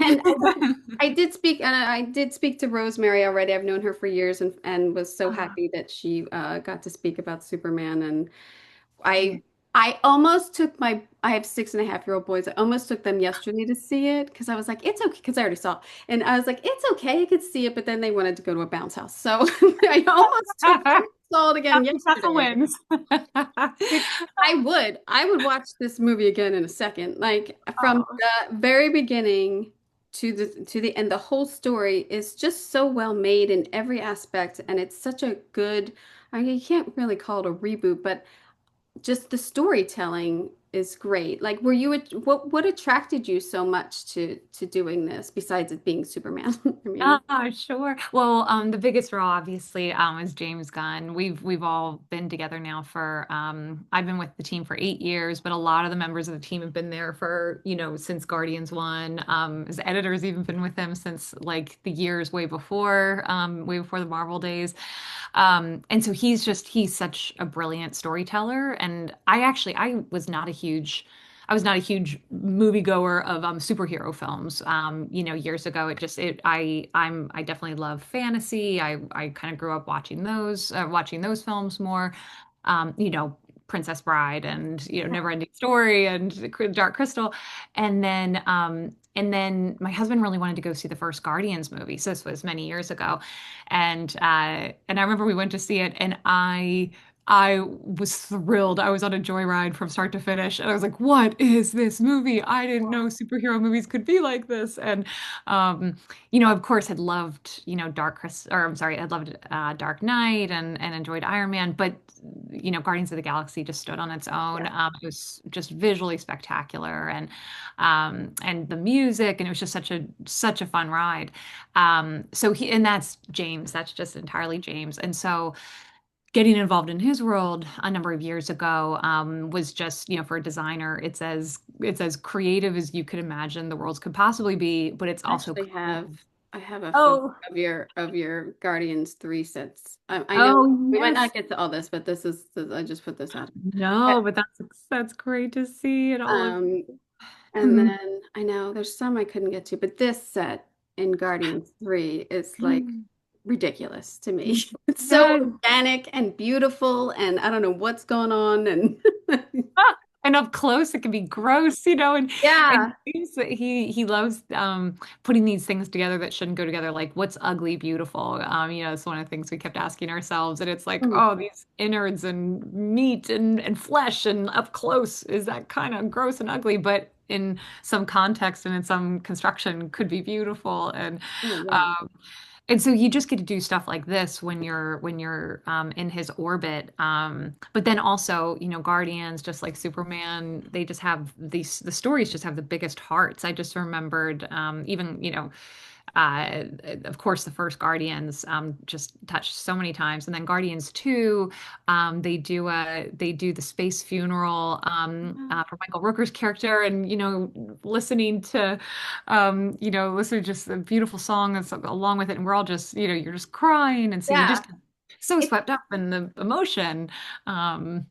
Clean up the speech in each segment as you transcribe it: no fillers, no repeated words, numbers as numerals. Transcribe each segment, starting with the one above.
And I did speak to Rosemary already. I've known her for years and was so Ah, happy that she got to speak about Superman. And yeah. I I almost took I have 6.5-year-old boys. I almost took them yesterday to see it because I was like, it's okay, because I already saw it. And I was like, it's okay, I could see it, but then they wanted to go to a bounce house. So I almost took them, saw it again That's the yesterday. wins. Which I would watch this movie again in a second. Like from Oh, the very beginning to the end, the whole story is just so well made in every aspect, and it's such a good. I mean, you can't really call it a reboot, but just the storytelling is great. Like, what attracted you so much to doing this besides it being Superman? I mean, sure. Well, the biggest draw obviously is James Gunn. We've all been together now for I've been with the team for 8 years, but a lot of the members of the team have been there for, since Guardians 1. His editor's even been with him since like the years way before the Marvel days. And so he's such a brilliant storyteller. And I was not a huge moviegoer of superhero films. Years ago, I definitely love fantasy. I kind of grew up watching those films more. You know, Princess Bride and Neverending Story and Dark Crystal, and then my husband really wanted to go see the first Guardians movie. So this was many years ago, and I remember we went to see it, and I was thrilled. I was on a joyride from start to finish, and I was like, "What is this movie? I didn't know superhero movies could be like this." And of course, had loved I loved Dark Knight and enjoyed Iron Man, but Guardians of the Galaxy just stood on its own. yeah, It was just visually spectacular, and the music, and it was just such a fun ride. And that's James. That's just entirely James, and so getting involved in his world a number of years ago was just, for a designer, it's as creative as you could imagine the worlds could possibly be, but it's I also actually have creative. I have a photo Oh, of your Guardians 3 sets. I know oh we might yes. not get to all this, but I just put this out. No, but that's great to see. It all looks. Um, and then I know there's some I couldn't get to, but this set in Guardians 3 is like ridiculous to me. It's so Yes. organic and beautiful, and I don't know what's going on. And Ah, and up close, it can be gross, and yeah, he loves putting these things together that shouldn't go together. Like, what's ugly, beautiful? It's one of the things we kept asking ourselves, and it's like, mm, oh, these innards and meat and flesh, and up close is that kind of gross and ugly, but in some context and in some construction could be beautiful. And oh yeah, um, and so you just get to do stuff like this when you're in his orbit. But then also, Guardians, just like Superman, they just have the stories just have the biggest hearts. I just remembered even, uh, of course, the first Guardians just touched so many times, and then Guardians 2, they do the space funeral for Michael Rooker's character, and listen to just a beautiful song that's along with it, and we're all just you're just crying, and so you yeah. just get so It swept up in the emotion.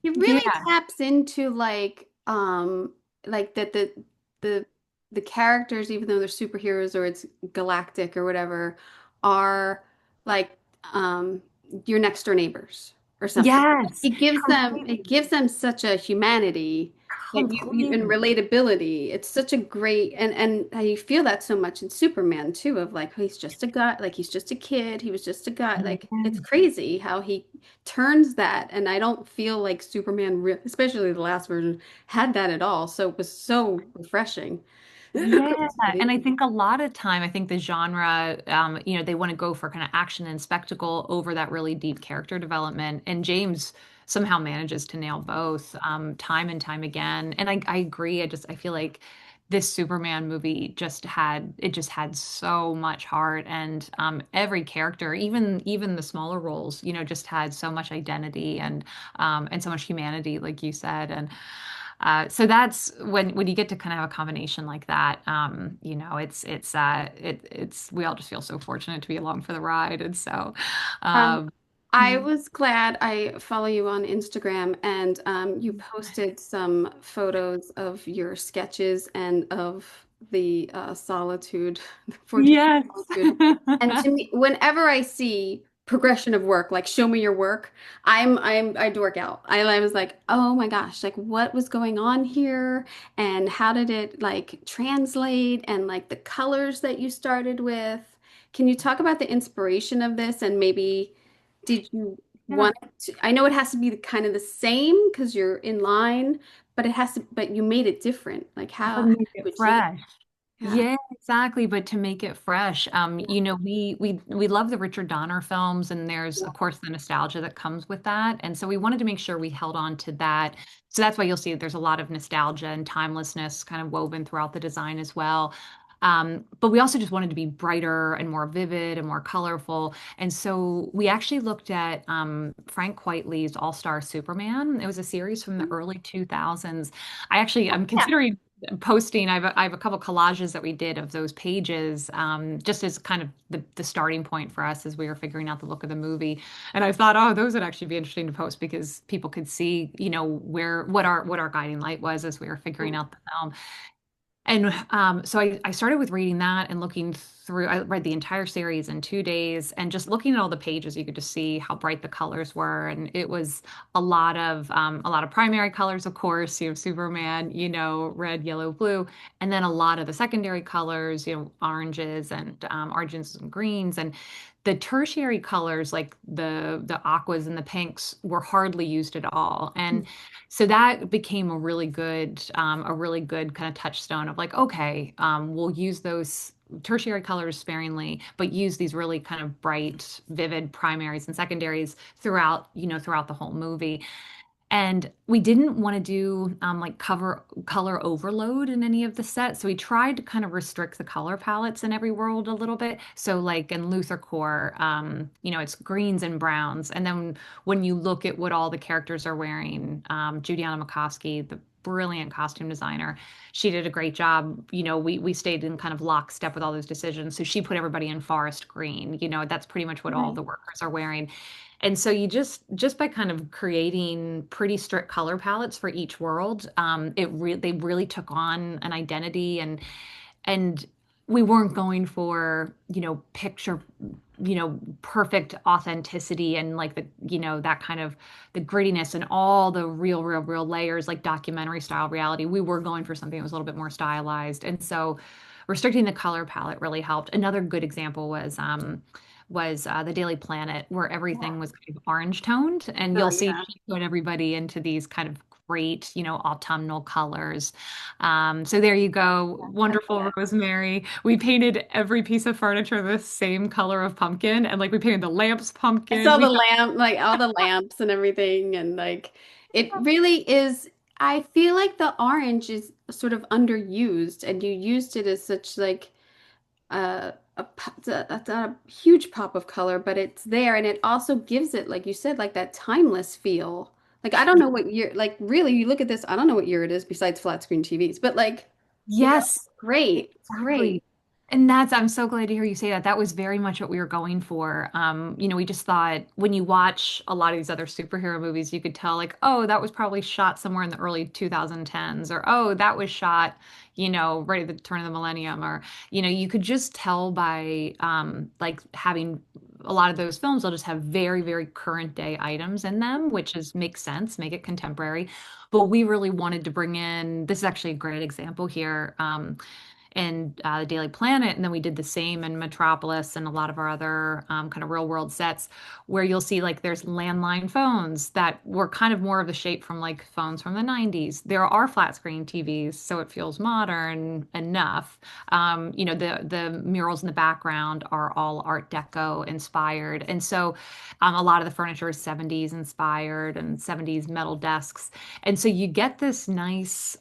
He Yeah, really taps into like that the the characters, even though they're superheroes or it's galactic or whatever, are like your next door neighbors or something. yes, It completely, gives them such a humanity that you and completely. relatability. It's such a great and you feel that so much in Superman too, of like he's just a guy, like he's just a kid, he was just a guy. Like it's crazy how he turns that, and I don't feel like Superman, especially the last version, had that at all. So it was so refreshing. Yeah, and I think a lot of time, I think the genre, they want to go for kind of action and spectacle over that really deep character development. And James somehow manages to nail both, time and time again. And I agree. I feel like this Superman movie just had so much heart, and every character, even the smaller roles, just had so much identity and so much humanity, like you said. And so that's when you get to kind of have a combination like that. It's we all just feel so fortunate to be along for the ride, and so Um, um, I was glad I follow you on Instagram, and you posted some photos of your sketches and of Solitude, the Fortress Yes. of Solitude. And to me, whenever I see progression of work, like show me your work, I dork out. I was like, oh my gosh, like what was going on here, and how did it like translate, and like the colors that you started with. Can you talk about the inspiration of this, and maybe did you Yeah. want to, I know it has to be kind of the same because you're in line, but it has to, but you made it different. Like But how make it would you? fresh. Yeah. Yeah, exactly. But to make it fresh, Yeah. you know, we love the Richard Donner films, and there's of Yeah. course the nostalgia that comes with that. And so we wanted to make sure we held on to that. So that's why you'll see there's a lot of nostalgia and timelessness kind of woven throughout the design as well. But we also just wanted to be brighter and more vivid and more colorful. And so we actually looked at Frank Quitely's All-Star Superman. It was a series from the early 2000s. I'm Yeah. considering posting. I have a couple collages that we did of those pages, just as kind of the starting point for us as we were figuring out the look of the movie. And I thought, oh, those would actually be interesting to post because people could see, you know, where what our guiding light was as we were figuring out the film. And so I started with reading that and looking through. I read the entire series in 2 days, and just looking at all the pages, you could just see how bright the colors were. And it was a lot of primary colors, of course, you know, Superman, you know, red, yellow, blue, and then a lot of the secondary colors, you know, oranges and greens, and the tertiary colors like the aquas and the pinks were hardly used at all. And so that became a really good kind of touchstone of like, okay, we'll use those tertiary colors sparingly, but use these really kind of bright, vivid primaries and secondaries throughout, you know, throughout the whole movie. And we didn't want to do like cover color overload in any of the sets. So we tried to kind of restrict the color palettes in every world a little bit. So like in Luther Core, you know, it's greens and browns. And then when you look at what all the characters are wearing, Judiana McCoskey, the brilliant costume designer, she did a great job. You know, we stayed in kind of lockstep with all those decisions. So she put everybody in forest green. You know, that's pretty much what all Right. the workers are wearing. And so you just by kind of creating pretty strict color palettes for each world, they really took on an identity, and we weren't going for, you know, picture, you know, perfect authenticity and like the, you know, that kind of the grittiness and all the real layers like documentary style reality. We were going for something that was a little bit more stylized. And so restricting the color palette really helped. Another good example was the Daily Planet, where Yeah. everything was kind of orange toned, and Oh, you'll see yeah. she put everybody into these kind of great, you know, autumnal colors. So there you go, I love wonderful it. rosemary. We painted every piece of furniture the same color of pumpkin, and like we painted the lamps I pumpkin. saw We the had lamp, like all the lamps and everything, and like it really is. I feel like the orange is sort of underused, and you used it as such like it's a huge pop of color, but it's there, and it also gives it, like you said, like that timeless feel. Like I don't know what year, like really, you look at this, I don't know what year it is besides flat screen TVs, but like, you know, Yes, great, exactly. great. And I'm so glad to hear you say that. That was very much what we were going for. You know, we just thought when you watch a lot of these other superhero movies, you could tell like, oh, that was probably shot somewhere in the early 2010s, or oh, that was shot, you know, right at the turn of the millennium, or, you know, you could just tell by like having a lot of those films, they'll just have very current day items in them, which is makes sense, make it contemporary. But we really wanted to bring in, this is actually a great example here. And the Daily Planet, and then we did the same in Metropolis and a lot of our other kind of real world sets, where you'll see like there's landline phones that were kind of more of the shape from like phones from the 90s. There are flat screen TVs, so it feels modern enough. You know, the murals in the background are all Art Deco inspired, and so a lot of the furniture is 70s inspired and 70s metal desks, and so you get this nice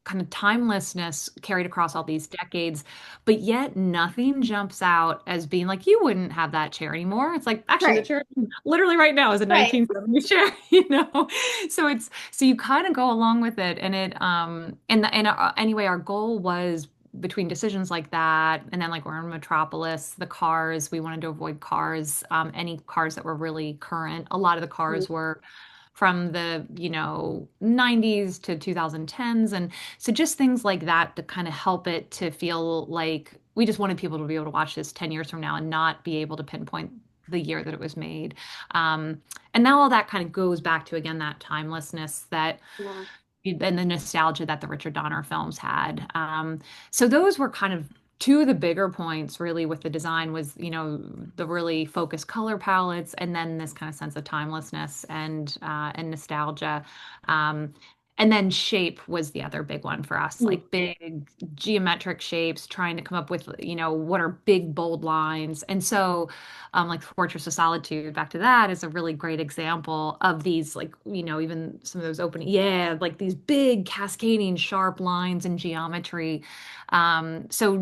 kind of timelessness carried across all these decades, but yet nothing jumps out as being like, you wouldn't have that chair anymore. It's like, actually, the Right, chair literally right now is a right. 1970s chair, you know? So you kind of go along with it. Anyway, our goal was between decisions like that, and then like we're in Metropolis, the cars, we wanted to avoid cars, any cars that were really current. A lot of the cars were from the, 90s to 2010s. And so just things like that to kind of help it to feel like we just wanted people to be able to watch this 10 years from now and not be able to pinpoint the year that it was made. Um, and now all that kind of goes back to, again, that timelessness that Yeah. and the nostalgia that the Richard Donner films had. So those were kind of two of the bigger points really with the design was, the really focused color palettes and then this kind of sense of timelessness and nostalgia. Um, and then shape was the other big one for us, Mm. like big geometric shapes, trying to come up with, what are big, bold lines. And so like Fortress of Solitude, back to that, is a really great example of these, like, even some of those open, yeah, like these big cascading sharp lines in geometry. So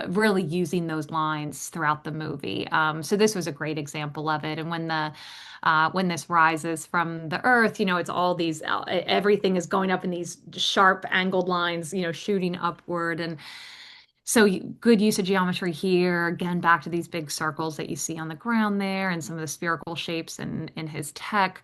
really using those lines throughout the movie. So this was a great example of it. And when this rises from the earth, it's all these, everything is going up in these sharp angled lines, shooting upward. And so good use of geometry here. Again, back to these big circles that you see on the ground there and some of the spherical shapes in his tech.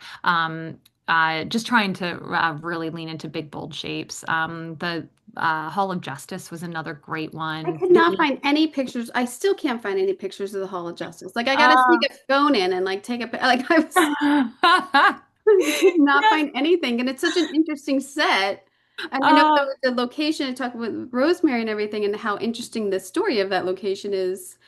Just trying to really lean into big, bold shapes. The Hall of Justice was another great I one. could not find any pictures. I still can't find any pictures of the Hall of Justice. Like I gotta Uh, take a phone in and like take a like I was could not yes. find anything, and it's such an interesting set. And I know Uh, the location. I talk about Rosemary and everything, and how interesting the story of that location is.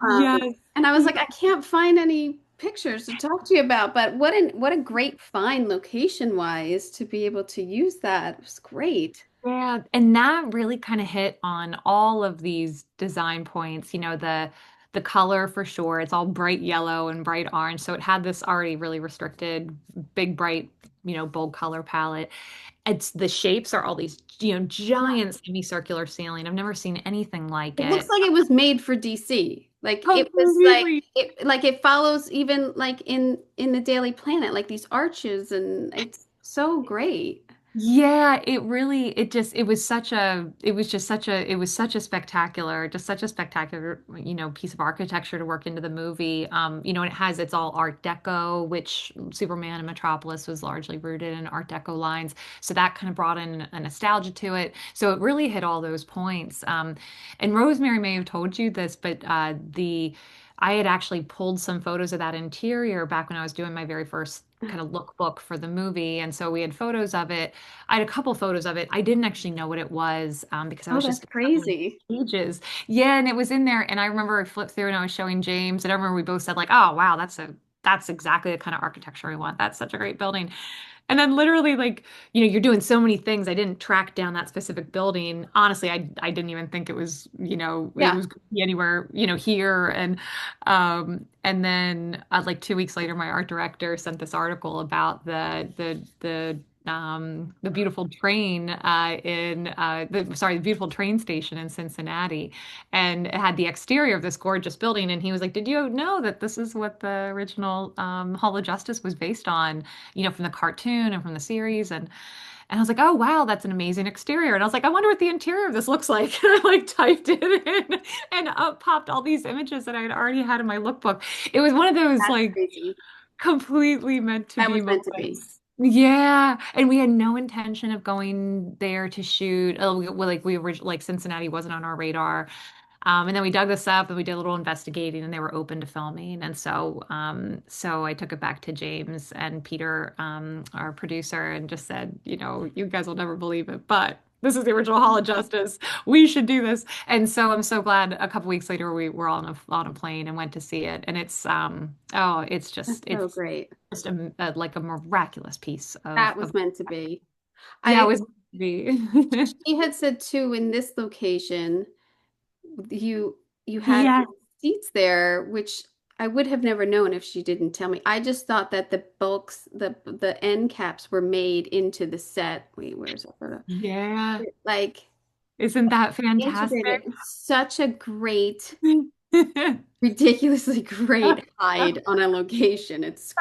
yes. And I was like, I can't find any pictures to talk to you about. But what a great find location wise to be able to use that. It was great. Yeah, and that really kind of hit on all of these design points. The color for sure. It's all bright yellow and bright orange, so it had this already really restricted, big, bright, bold color palette. It's the shapes are all these, giant semicircular ceiling. I've never seen anything like It looks it. like it was made for DC. Like it was Completely. like it follows even like in the Daily Planet, like these arches, and it's so great. Yeah, it was such a spectacular, just such a spectacular, piece of architecture to work into the movie. And it's all Art Deco, which Superman and Metropolis was largely rooted in Art Deco lines. So that kind of brought in a nostalgia to it. So it really hit all those points. And Rosemary may have told you this, but I had actually pulled some photos of that interior back when I was doing my very first kind of lookbook for the movie. And so we had photos of it. I had a couple photos of it. I didn't actually know what it was because I Oh, was that's just assembling crazy. pages. Yeah, and it was in there. And I remember I flipped through and I was showing James, and I remember we both said like, "Oh, wow, that's exactly the kind of architecture we want. That's such a great building." And then literally like, you're doing so many things. I didn't track down that specific building. Honestly, I didn't even think it was, it Yeah. was gonna be anywhere, here. And then like 2 weeks later, my art director sent this article about the beautiful train the beautiful train station in Cincinnati, and it had the exterior of this gorgeous building. And he was like, "Did you know that this is what the original Hall of Justice was based on?" From the cartoon and from the series. And I was like, "Oh wow, that's an amazing exterior." And I was like, "I wonder what the interior of this looks like." And I like typed it in and up popped all these images that I had already had in my lookbook. It was one of those That's like crazy. completely meant to That be was meant to be. moments. Yeah, and we had no intention of going there to shoot. Oh, we originally, like, Cincinnati wasn't on our radar. And then we dug this up and we did a little investigating, and they were open to filming. And so I took it back to James and Peter, our producer, and just said, you guys will never believe it, but this is the original Hall of Justice. We should do this. And so I'm so glad a couple weeks later we were on a plane and went to see it. And it's That's just so it's great. just like a miraculous piece That of was meant to be. yeah, it I was meant to be. She had said too in this location you you had Yeah. seats there, which I would have never known if she didn't tell me. I just thought that the end caps were made into the set. Wait, where's that photo? Yeah. Like Isn't that integrated. fantastic? It's such a great, ridiculously great hide on a location. It's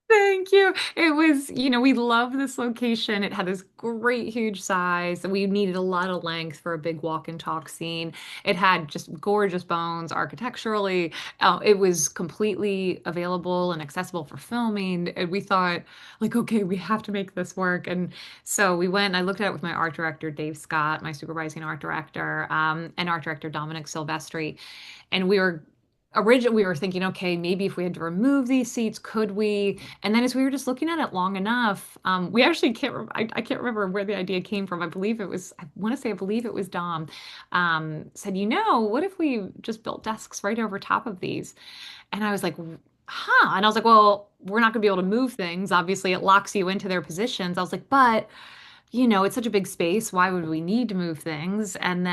Thank you. It was, we love this location. It had this great, huge size. We needed a lot of length for a big walk and talk scene. It had just gorgeous bones architecturally. It was completely available and accessible for filming. And we thought, like, okay, we have to make this work. And so we went and I looked at it with my art director, Dave Scott, my supervising art director, and art director, Dominic Silvestri. And we were thinking, okay, maybe if we had to remove these seats, could we? And then as we were just looking at it long enough, we actually I can't remember where the idea came from. I want to say, I believe it was Dom, said, what if we just built desks right over top of these? And I was like, huh. And I was like, well, we're not going to be able to move things. Obviously, it locks you into their positions. I was like, but it's such a big space. Why would we need to move things? And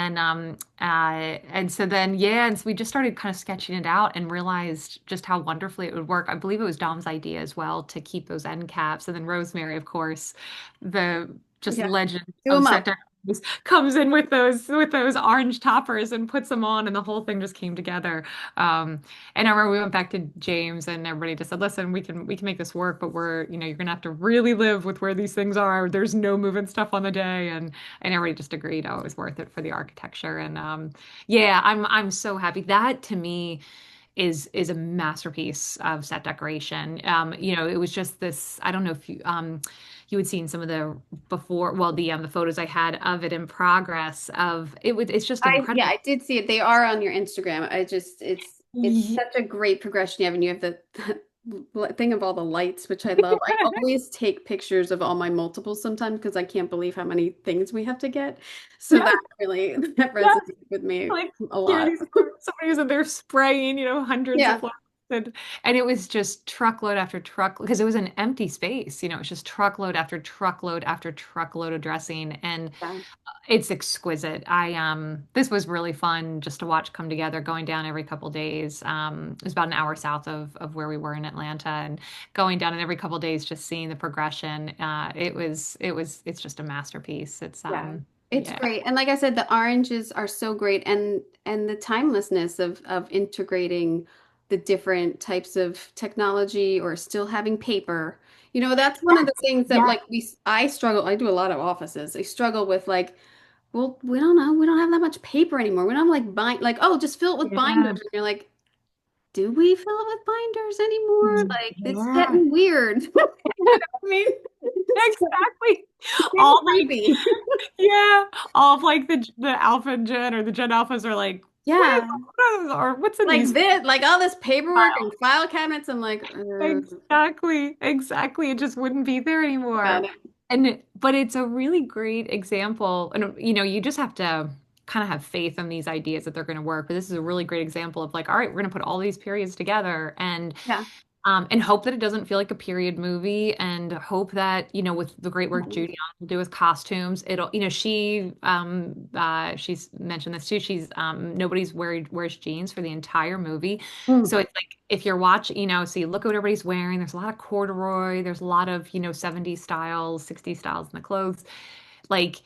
so then, yeah, and so we just started kind of sketching it out and realized just how wonderfully it would work. I believe it was Dom's idea as well to keep those end caps. And then Rosemary, of course, the just Yeah, legend do of them set up. decorators, comes in with those orange toppers and puts them on, and the whole thing just came together. And I remember we went back to James and everybody just said, listen, we can make this work, but you're gonna have to really live with where these things are. There's no moving stuff on the day. And everybody just agreed, oh, it was worth it for the architecture. And yeah, I'm so happy. That to me is a masterpiece of set decoration. It was just this, I don't know if you had seen some of the before, well, the photos I had of it in progress of it was it's just Yeah, incredible. I did see it. They are on your Instagram. It's such a great progression you have, and you have the thing of all the lights, which I love. I always take pictures of all my multiples sometimes because I can't believe how many things we have to get. So Yeah, that really that yeah. resonated with me Like a here lot. these are somebody was in there spraying, hundreds of Yeah, flowers. And it was just truckload after truckload because it was an empty space. It was just truckload after truckload after truckload of dressing. And yeah, it's exquisite. This was really fun just to watch come together, going down every couple days. It was about an hour south of where we were in Atlanta, and going down and every couple days, just seeing the progression. It's just a masterpiece. yeah. It's Yeah, great. And like I said, the oranges are so great, and the timelessness of integrating the different types of technology or still having paper. That's one of the things that yeah, like I struggle. I do a lot of offices. I struggle with like, well, we don't know. We don't have that much paper anymore. We don't have oh, just fill it with binders. yeah, And you're like, do we fill it with binders anymore? Like, it's yeah. getting weird. I mean, Exactly. it's getting All like creepy. Yeah, all of like the alpha and gen or the gen alphas are like, Yeah. what's in Like these this, like all this paperwork and files? file cabinets. I'm like, Exactly, exactly. It just wouldn't be there got anymore. it. But it's a really great example, and you just have to kind of have faith in these ideas that they're going to work. But this is a really great example of like, all right, we're going to put all these periods together, Yeah. and hope that it doesn't feel like a period movie, and hope that, with the great work Mm. Judy will do with costumes, it'll, she's mentioned this too. She's nobody's wears jeans for the entire movie. So it's like if you're watching, so you look at what everybody's wearing, there's a lot of corduroy, there's a lot of, 70s styles, 60s styles in the clothes, like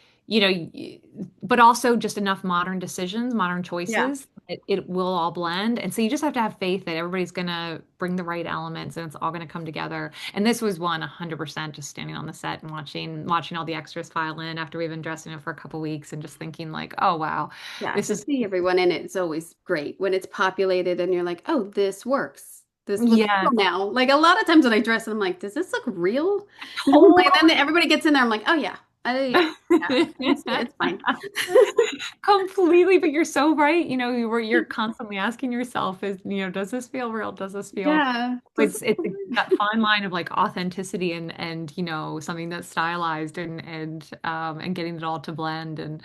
but also just enough modern decisions, modern Yeah. choices, it will all blend. And so you just have to have faith that everybody's gonna bring the right elements and it's all gonna come together. And this was 100% just standing on the set and watching all the extras file in after we've been dressing it for a couple weeks and just thinking like, oh wow, Yeah. this To is see everyone in it is always great when it's populated and you're like, oh, this works. This looks yeah, real now. Like a lot of times when I dress, I'm like, does this look real? Like then totally. everybody gets in there. I'm like, oh yeah, yeah, it's fine. Completely, but you're so right. You're constantly asking yourself, does this feel real? Does this feel Yeah. Does it it's feel that good? fine line of like authenticity and something that's stylized and getting it all to blend. And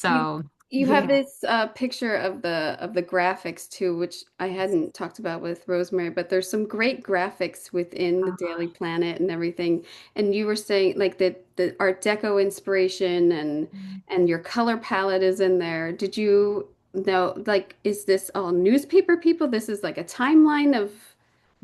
You so you have yeah. this picture of the graphics too, which I hadn't talked about with Rosemary, but there's some great graphics within the Daily Planet and everything. And you were saying like the Art Deco inspiration and your color palette is in there. Did you know like is this all newspaper people? This is like a timeline of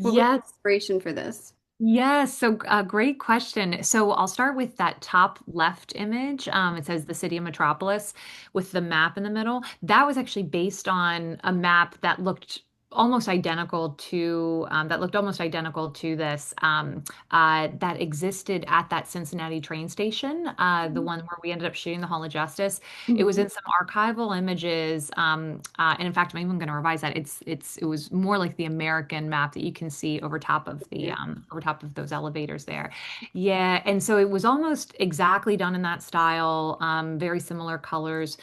what was the Yes. inspiration for this? Yes, so great question. So I'll start with that top left image. It says the city of Metropolis with the map in the middle. That was actually based on a map that looked almost identical to that looked almost identical to this that existed at that Cincinnati train station, the one where we ended up shooting the Hall of Justice. It was Mhm. in some archival images, and in fact, I'm even going to revise that. It was more like the American map that you can see Yeah. over top of those elevators there. Yeah, and so it was almost exactly done in that style, very similar colors.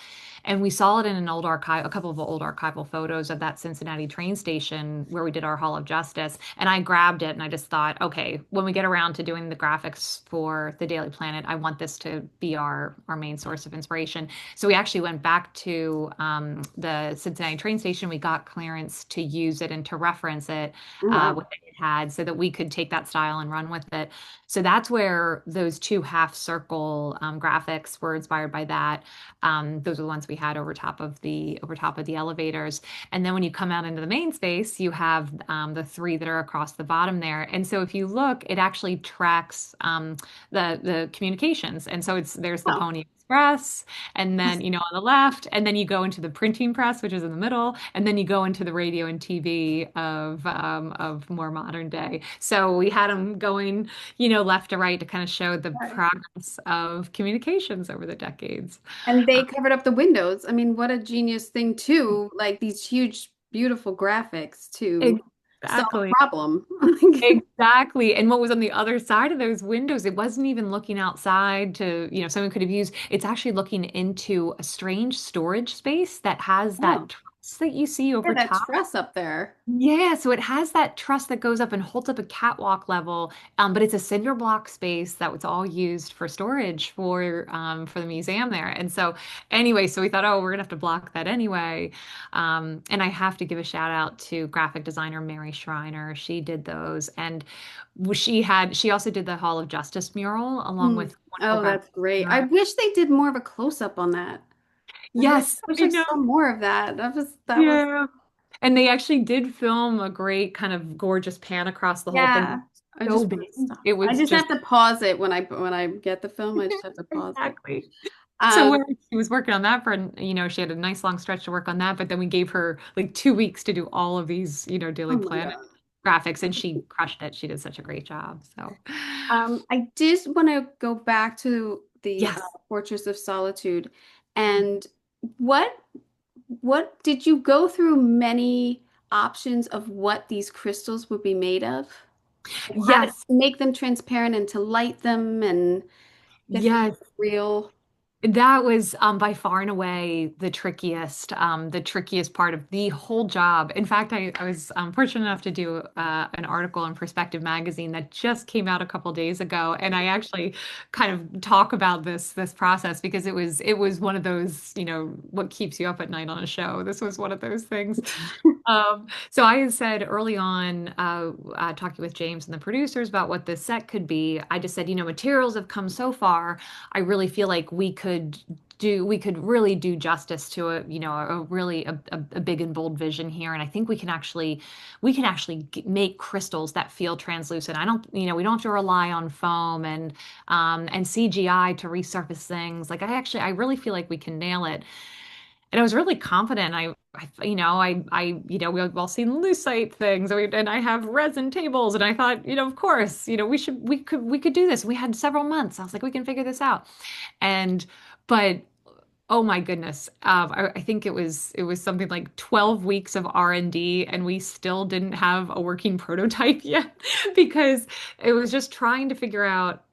And we saw it in an old archive, a couple of old archival photos of that Cincinnati train station where we did our Hall of Justice. And I grabbed it and I just thought, okay, when we get around to doing the graphics for the Daily Planet, I want this to be our main source of inspiration. So we actually went back to the Cincinnati train station. We got clearance to use it and to reference it, Oh, wow. what it had, so that we could take that style and run with it. So that's where those two half circle graphics were inspired by that. Those are the ones we had over top of the elevators. And then when you come out into the main space, you have the three that are across the bottom there. And so if you look, it actually tracks the communications. And so it's there's the Oh, Pony Express, and then on the left, and then you go into the printing press, which is in the middle, and then you go into the radio and TV of more modern day. So we had them going, left to right to kind of show the right. progress of communications over the decades. And they covered up the windows. I mean, what a genius thing too, like these huge, beautiful graphics to solve a Exactly. problem. Exactly. And what was on the other side of those windows, it wasn't even looking outside to, someone could have used, it's actually looking into a strange storage space that has Oh, that truss that you see yeah, over that top. truss up there. Yeah, so it has that truss that goes up and holds up a catwalk level, but it's a cinder block space that was all used for storage for the museum there. And so anyway, so we thought, oh, we're gonna have to block that anyway. And I have to give a shout out to graphic designer Mary Schreiner. She did those, and she also did the Hall of Justice mural along Hmm. with wonderful Oh, graphic that's great. I designer. wish they did more of a close-up on that. Yes, I wish I I know. saw more of that. That was Yeah. And they actually did film a great kind of gorgeous pan across the whole thing. yeah. I So just want big. to stop. It I was just just have to pause it when I get the film. I just have to pause it. exactly. So Um, where she was working on that she had a nice long stretch to work on that, but then we gave her like 2 weeks to do all of these, oh Daily my Planet God. graphics, and she crushed it. She did such a great job. So, I did want to go back to the yes. Fortress of Solitude, and what what did you go through many options of what these crystals would be made of? Like how to Yes. make them transparent and to light them and get them Yes. real. That was by far and away the trickiest part of the whole job. In fact, I was fortunate enough to do an article in Perspective magazine that just came out a couple days ago, and I actually kind of talk about this process because it was one of those, what keeps you up at night on a show. This was one of those things. So I had said early on, talking with James and the producers about what this set could be, I just said, materials have come so far. I really feel like we could really do justice to a really a big and bold vision here. And I think we can actually make crystals that feel translucent. I don't, we don't have to rely on foam and CGI to resurface things. Like I really feel like we can nail it. And I was really confident. We've all seen lucite things, and I have resin tables, and I thought, of course, we could do this. We had several months. I was like, we can figure this out. And, but oh my goodness, I think it was something like 12 weeks of R&D, and we still didn't have a working prototype yet because it was just trying to figure out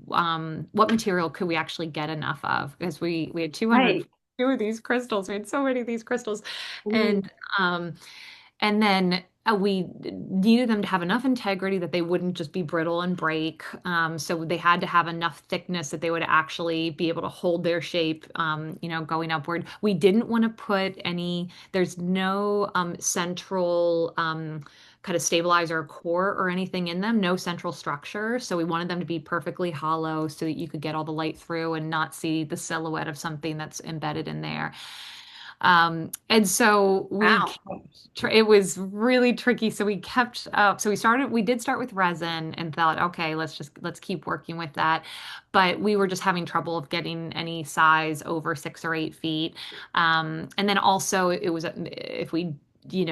what material could we actually get enough of because we had 200 Right. of these crystals. We had so many of these crystals, Mm. and um, and then we needed them to have enough integrity that they wouldn't just be brittle and break. So they had to have enough thickness that they would actually be able to hold their shape, going upward. We didn't want to put there's no central kind of stabilizer or core or anything in them, no central structure. So we wanted them to be perfectly hollow so that you could get all the light through and not see the silhouette of something that's embedded in there. And so Wow. it was really tricky. So we kept up. So we did start with resin and thought, okay, let's keep working with that. But we were just having trouble of getting any size over 6 or 8 feet. And then also it was, if we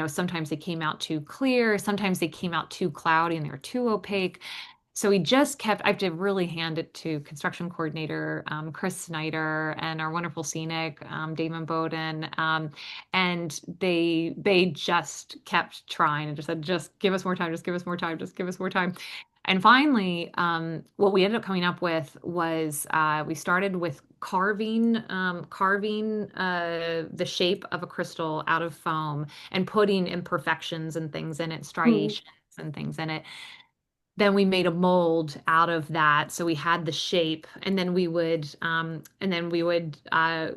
sometimes they came out too clear, sometimes they came out too cloudy and they were too opaque. So we just kept, I have to really hand it to construction coordinator Chris Snyder and our wonderful scenic Damon Bowden. And they just kept trying and just said, just give us more time, just give us more time, just give us more time. And finally, what we ended up coming up with was we started with carving the shape of a crystal out of foam and putting imperfections and things in it, Mm. striations and things in it. Then we made a mold out of that. So we had the shape, and then we would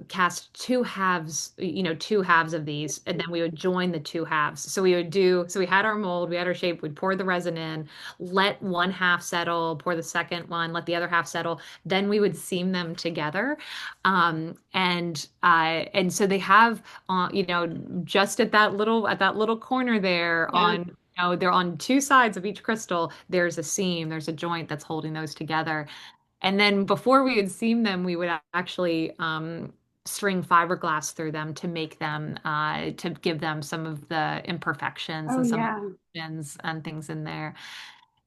cast two halves of these, and then we would join the two halves. So we had our mold, we had our shape, we'd pour the resin in, let one half settle, pour the second one, let the other half settle. Then we would seam them together. And so they have, just at that little corner there Yeah. on they're on two sides of each crystal. There's a seam, there's a joint that's holding those together. And then before we would seam them, we would actually string fiberglass through them to make them, to give them some of the imperfections Oh and some of yeah. the pins and things in there.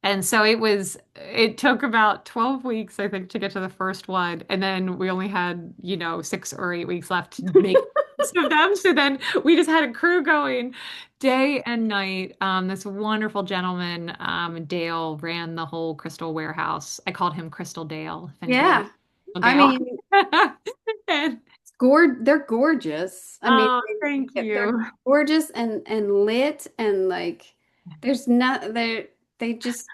And so it took about 12 weeks, I think, to get to the first one. And then we only had, 6 or 8 weeks left to make most of them. So then we just had a crew going day and night. This wonderful gentleman, Dale, ran the whole Crystal warehouse. I called him Crystal Dale, if anybody knows Yeah. I Dale. mean, And, they're gorgeous. I mean, oh, thank they're you. gorgeous and lit and like there's not they just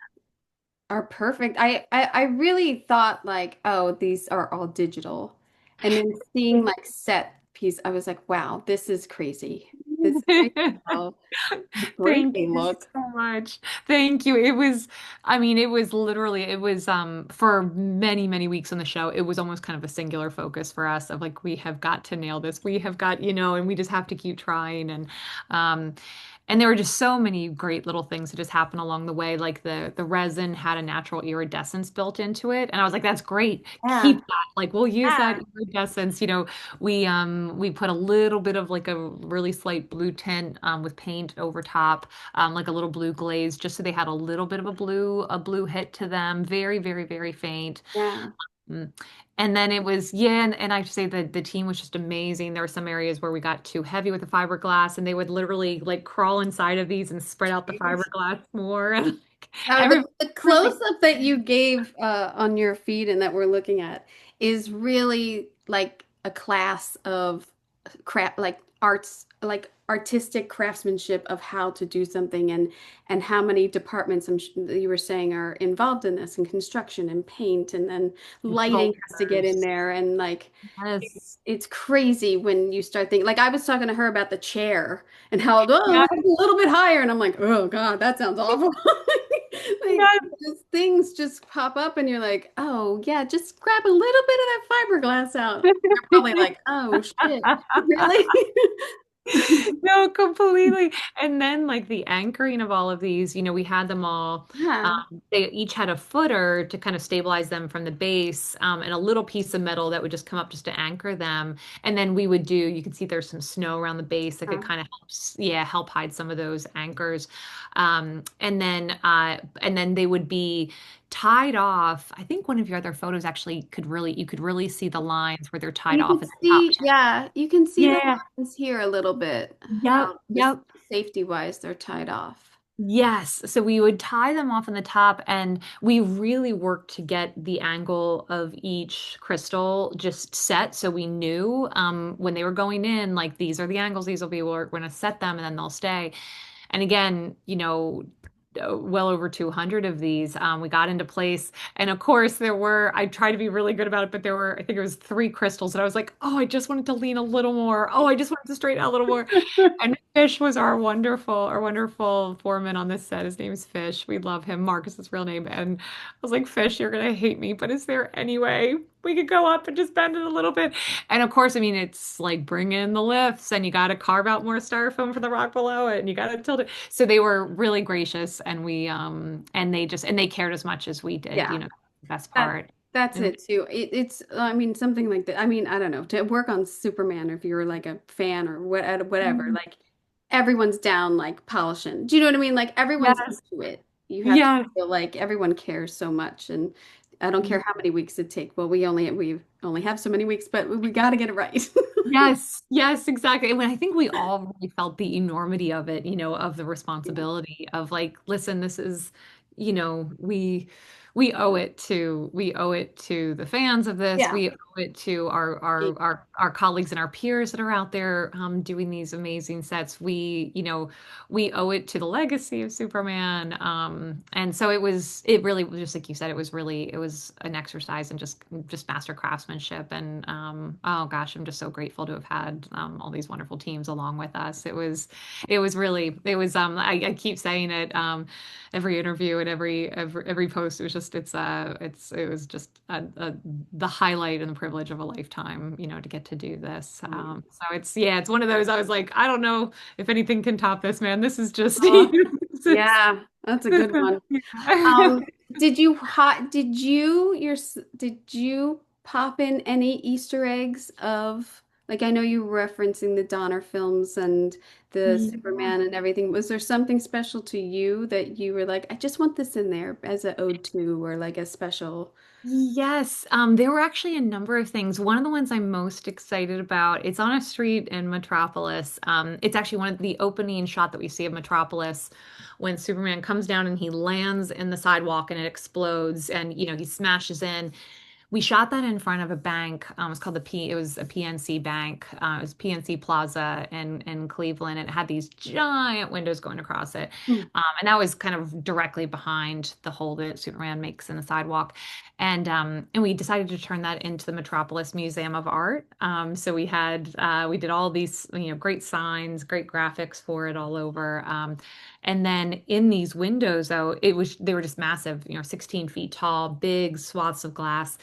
are perfect. I really thought like, oh, these are all digital. And then seeing like set piece, I was like, wow, this is crazy. This is crazy how great Thank they you look. so much. Thank you. I mean, it was for many, many weeks on the show, it was almost kind of a singular focus for us of like, we have got to nail this. We have got, and we just have to keep trying. Um, and there were just so many great little things that just happened along the way. Like the resin had a natural iridescence built into it. And I was like, that's great. Yeah. Keep that. Like we'll use that iridescence. We put a little bit of like a really slight blue tint with paint over top, like a little blue glaze, just so they had a little bit of a blue hit to them. Very, very, very faint. Yeah. Mm. And then it was, yeah, and I have to say that the team was just amazing. There were some areas where we got too heavy with the fiberglass, and they would literally like crawl inside of these and spread out the fiberglass more. And like, Oh, everybody the was like, close-up that you gave on your feed and that we're looking at is really like a class of craft, like arts, like artistic craftsmanship of how to do something and how many departments you were saying are involved in this and construction and paint and then lighting has to get in sculptors. there and like Yes. it's crazy when you start thinking like I was talking to her about the chair and how Yeah. oh it's a little bit higher and I'm like oh God that sounds awful like Yes. those things just pop up and you're like oh yeah just grab a little bit of that fiberglass out you're probably like oh shit really No, completely. And then like the anchoring of all of these, we had them all. yeah They each had a footer to kind of stabilize them from the base, and a little piece of metal that would just come up just to anchor them. And then you could see there's some snow around the base that could uh, kind of help hide some of those anchors. And then they would be tied off. I think one of your other photos actually you could really see the lines where they're tied you can off at the top. see yeah you can see the Yeah. lines here a little bit Yep. how just Yep. safety wise they're tied off Yes. So we would tie them off on the top, and we really worked to get the angle of each crystal just set so we knew when they were going in, like these are the angles, these will be where we're going to set them, and then they'll stay. And again, well over 200 of these we got into place. And of course, I tried to be really good about it, but there were, I think it was 3 crystals. And I was like, oh, I just wanted to lean a little more. Oh, I just wanted to straighten out a little more. And Fish was our wonderful foreman on this set. His name is Fish. We love him. Mark is his real name. And I was like, Fish, you're gonna hate me, but is there any way we could go up and just bend it a little bit? And of course, I mean, it's like bring in the lifts, and you got to carve out more styrofoam for the rock below it, and you got to tilt it. So they were really gracious, and and they cared as much as we did. yeah The best That part. that's And it too. It's I mean something like that. I mean I don't know to work on Superman if you're like a fan or whatever. Like everyone's down like polishing. Do you know what I mean? Like everyone's Yes. into it. You have to Yes. feel like everyone cares so much, and I don't care how many weeks it takes. Well, we only have so many weeks, but we got to get it right. Yes, yes, exactly. And I think we all really felt the enormity of it, of the responsibility of like, listen, this is, we owe it to the fans of this. Yeah. We owe it to our colleagues and our peers that are out there doing these amazing sets. We owe it to the legacy of Superman. And so it really was just like you said, it was an exercise in just master craftsmanship. And oh gosh, I'm just so grateful to have had all these wonderful teams along with us. I keep saying it, every interview and every post. It was just the highlight and the privilege of a lifetime, to get to do this. So it's one of those. I was like, I don't know if anything can top this, man. This is just Oh, this is yeah, that's a good one. yeah. Did you pop in any Easter eggs of like I know you were referencing the Donner films and the Yeah. Superman and everything. Was there something special to you that you were like, I just want this in there as an ode to or like a special? Yes, there were actually a number of things. One of the ones I'm most excited about, it's on a street in Metropolis. It's actually one of the opening shot that we see of Metropolis when Superman comes down and he lands in the sidewalk and it explodes and he smashes in. We shot that in front of a bank. It was a PNC bank. It was PNC Plaza in Cleveland. It had these giant windows going across it. Hmm. And that was kind of directly behind the hole that Superman makes in the sidewalk. And we decided to turn that into the Metropolis Museum of Art. So we did all these, great signs, great graphics for it all over. And then in these windows, though, they were just massive, 16 feet tall, big swaths of glass.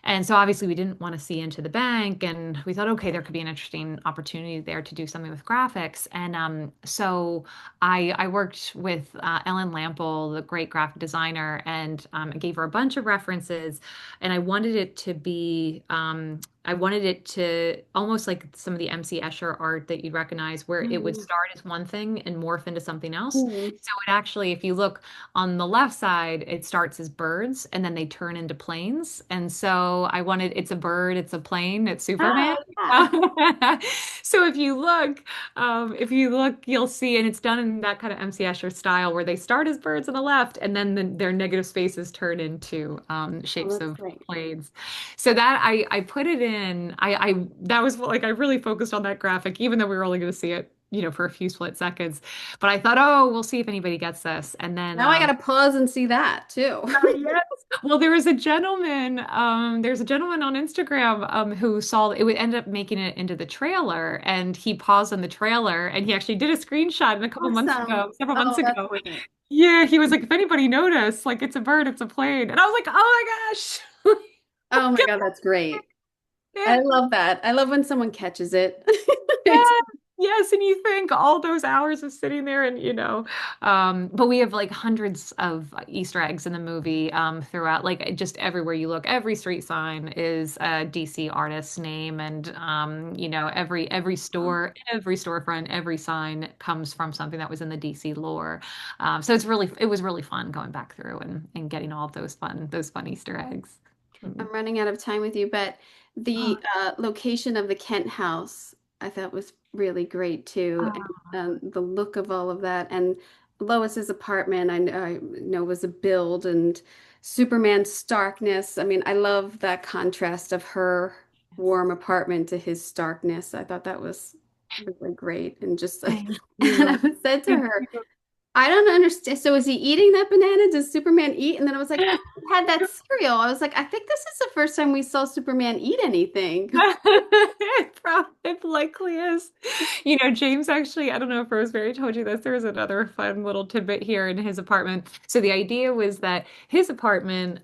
And so obviously we didn't want to see into the bank, and we thought, okay, there could be an interesting opportunity there to do something with graphics. And so I worked with Ellen Lample, the great graphic designer, and I gave her a bunch of references, and I wanted it to almost like some of the MC Escher art that you'd recognize, where it would Mm. start as one thing and morph into something else. Mm. So it actually, if you look on the left side, it starts as birds and then they turn into planes. And so it's a bird, it's a plane, it's Superman. Oh, yeah. So if you look, you'll see, and it's done in that kind of MC Escher style where they start as birds on the left and then their negative spaces turn into Oh, shapes that's of great. planes. So that I put it in. That was like I really focused on that graphic, even though we were only going to see it, for a few split seconds. But I thought, oh, we'll see if anybody gets this. And then Now I gotta pause and see that too. yes. Well, there's a gentleman on Instagram who saw it would end up making it into the trailer, and he paused on the trailer, and he actually did a screenshot a couple months Awesome. ago, several months Oh, that's ago. great. Yeah, he was like, if anybody noticed, like it's a bird, it's a plane, and I was like, oh my gosh. Oh my God, that's great. I love that. I love when someone catches it. Yeah, It's yes, and you think all those hours of sitting there and but we have like hundreds of Easter eggs in the movie throughout, like just everywhere you look, every street sign is a DC artist's name, and every store, every storefront, every sign comes from something that was in the DC lore. So it was really fun going back through and getting all of those fun Easter eggs. Mm. I'm running out of time with you, but the location of the Kent house I thought was really great too. And the look of all of that. And Lois's apartment, I know was a build and Superman's starkness. I mean, I love that contrast of her warm apartment to his starkness. I thought that was really great. And just like, Thank and I you. said to Thank her, you. I don't understand. So is he eating that banana? Does Superman eat? And then I was like, I had that cereal. I was like, I think this is the first time we saw Superman eat anything. It likely is. James actually, I don't know if Rosemary told you this, there was another fun little tidbit here in his apartment. So the idea was that his apartment,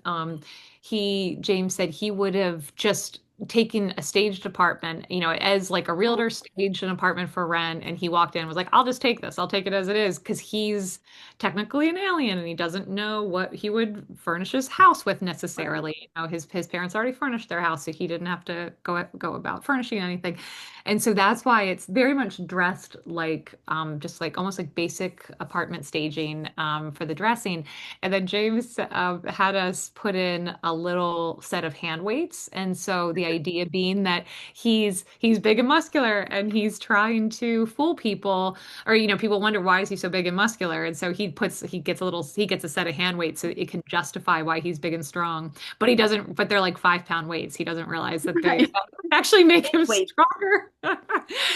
James said he would have just taking a staged apartment, as like a Oh, realtor staged an apartment for rent, and he walked in and was like, I'll just take this. I'll take it as it is because he's technically an alien and he doesn't know what he would furnish his house with right. necessarily. His parents already furnished their house, so he didn't have to go about furnishing anything. And so that's why it's very much dressed like just like almost like basic apartment staging for the dressing. And then James had us put in a little set of hand weights. And so the idea being that he's big and muscular and he's trying to fool people, or people wonder why is he so big and muscular. And so he gets a set of hand weights so it can justify why he's big and strong. But he doesn't, but they're like 5 pound weights. He doesn't realize that they Right. actually make him Wait, stronger.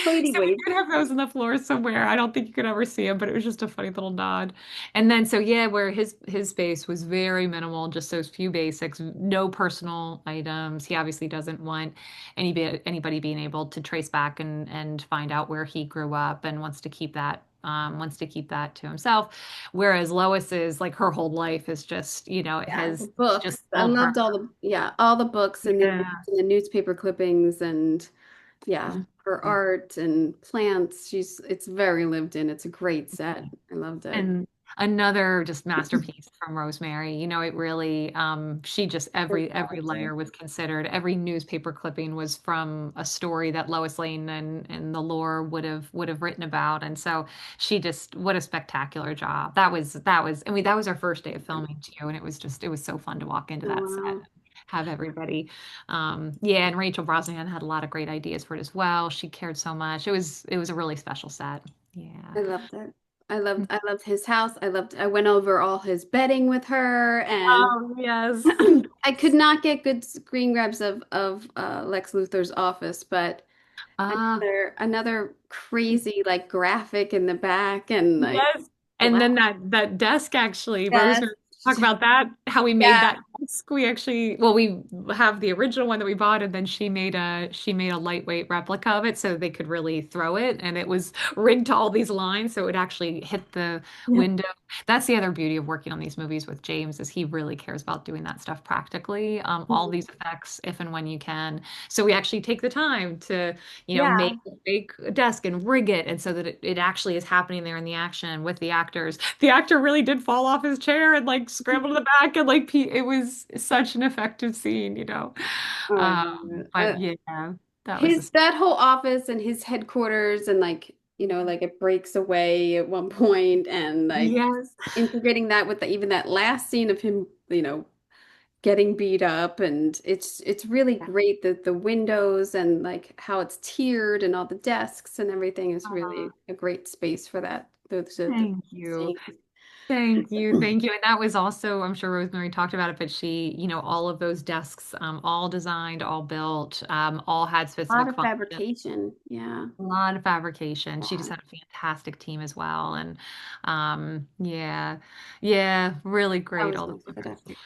lady, So we wait. could have those on the floor somewhere. I don't think you could ever see them, but it was just a funny little nod. And then so yeah, where his space was very minimal, just those few basics, no personal items. He obviously doesn't want anybody being able to trace back and find out where he grew up, and wants to keep that to himself. Whereas Lois's, like, her whole life is just, it Yeah, the has books. just I all her. loved all the books and Yeah. the newspaper clippings and yeah, her art and plants. It's very lived in. It's a great set. I loved it. And another just masterpiece from Rosemary. It really, she just Her every character. layer was considered. Every newspaper clipping was from a story that Lois Lane and the lore would have written about. And so she just, what a spectacular job. I mean, that was our first day of filming too. And it was so fun to walk into Oh that set wow. and have everybody. Yeah, and Rachel Brosnahan had a lot of great ideas for it as well. She cared so much. It was a really special set. Yeah. I loved it. I loved his house. I went over all his bedding with her and Oh, yes. I could not get good screen grabs of Lex Luthor's office, but Ah, another crazy like graphic in the back and like yes. And black then that desk actually, desk. Rosemary, talk about that, how we made Yeah. that desk. We actually, well, we have the original one that we bought, and then she made a lightweight replica of it so they could really throw it, and it was rigged to all these lines so it would actually hit the Yeah. window. That's the other beauty of working on these movies with James is he really cares about doing that stuff practically. All these effects, if and when you can. So we actually take the time to Yeah. make a fake desk and rig it, and so that it actually is happening there in the action with the actors. The actor really did fall off his chair and like scramble to the back, and like it was such an effective scene. Oh, I love it. But yeah, that was His that whole office and his headquarters and like like it breaks away at one point and like yes. integrating that with even that last scene of him getting beat up and it's really great that the windows and like how it's tiered and all the desks and everything is Uh, really a great space for that the Thank you. scenes. Thank you. Thank you. And that was also, I'm sure Rosemary talked about it, but she, all of those desks, all designed, all built, all had A lot specific of functions. fabrication. Yeah. A lot of fabrication. She just Yeah. had a fantastic team as well. And yeah, yeah, really That great. was All the nice for that. photos.